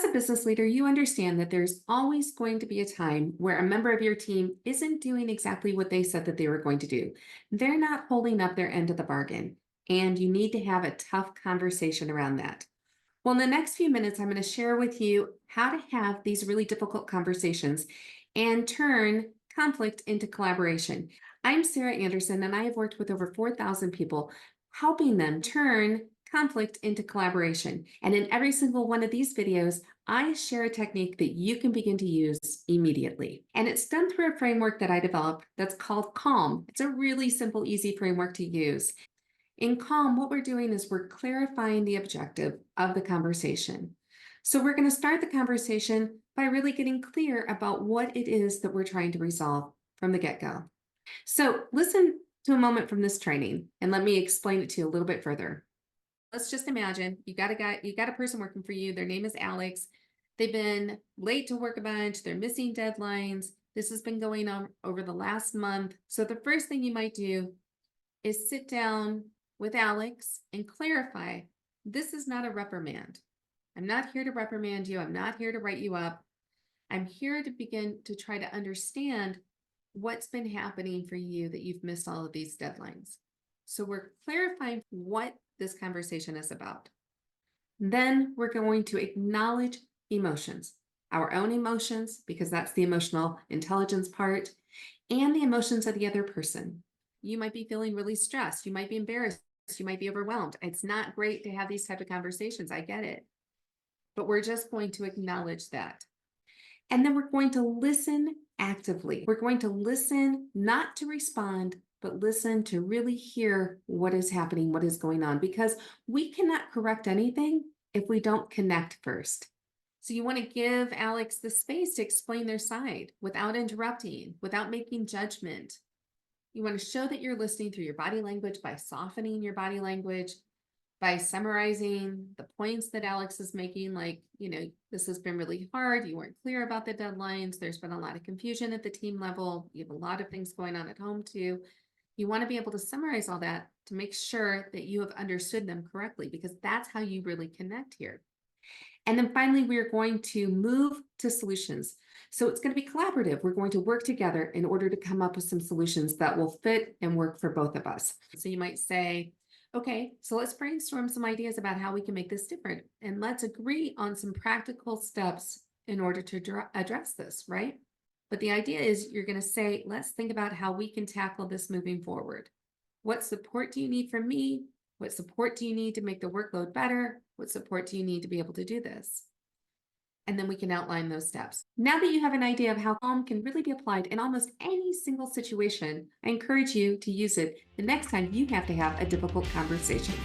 As a business leader, you understand that there's always going to be a time where a member of your team isn't doing exactly what they said that they were going to do. They're not holding up their end of the bargain, and you need to have a tough conversation around that. Well, in the next few minutes, I'm going to share with you how to have these really difficult conversations and turn conflict into collaboration. I'm Sarah Anderson, and I have worked with over 4,000 people, helping them turn conflict into collaboration. And in every single one of these videos, I share a technique that you can begin to use immediately. And it's done through a framework that I developed that's called CALM. It's a really simple, easy framework to use. In CALM, what we're doing is we're clarifying the objective of the conversation. So we're going to start the conversation by really getting clear about what it is that we're trying to resolve from the get-go. So listen to a moment from this training and let me explain it to you a little bit further. Let's just imagine you got a person working for you. Their name is Alex. They've been late to work a bunch. They're missing deadlines. This has been going on over the last month. So the first thing you might do is sit down with Alex and clarify, this is not a reprimand. I'm not here to reprimand you. I'm not here to write you up. I'm here to begin to try to understand what's been happening for you that you've missed all of these deadlines. So we're clarifying what this conversation is about. Then we're going to acknowledge emotions, our own emotions, because that's the emotional intelligence part, and the emotions of the other person. You might be feeling really stressed. You might be embarrassed. You might be overwhelmed. It's not great to have these type of conversations. I get it. But we're just going to acknowledge that. And then we're going to listen actively. We're going to listen not to respond, but listen to really hear what is happening, what is going on, because we cannot correct anything if we don't connect first. So you want to give Alex the space to explain their side without interrupting, without making judgment. You want to show that you're listening through your body language by softening your body language, by summarizing the points that Alex is making, like, this has been really hard. You weren't clear about the deadlines. There's been a lot of confusion at the team level. You have a lot of things going on at home too. You want to be able to summarize all that to make sure that you have understood them correctly, because that's how you really connect here. And then finally, we're going to move to solutions. So it's going to be collaborative. We're going to work together in order to come up with some solutions that will fit and work for both of us. So you might say, okay, so let's brainstorm some ideas about how we can make this different. And let's agree on some practical steps in order to address this, right? But the idea is you're going to say, let's think about how we can tackle this moving forward. What support do you need from me? What support do you need to make the workload better? What support do you need to be able to do this? And then we can outline those steps. Now that you have an idea of how calm can really be applied in almost any single situation, I encourage you to use it the next time you have to have a difficult conversation.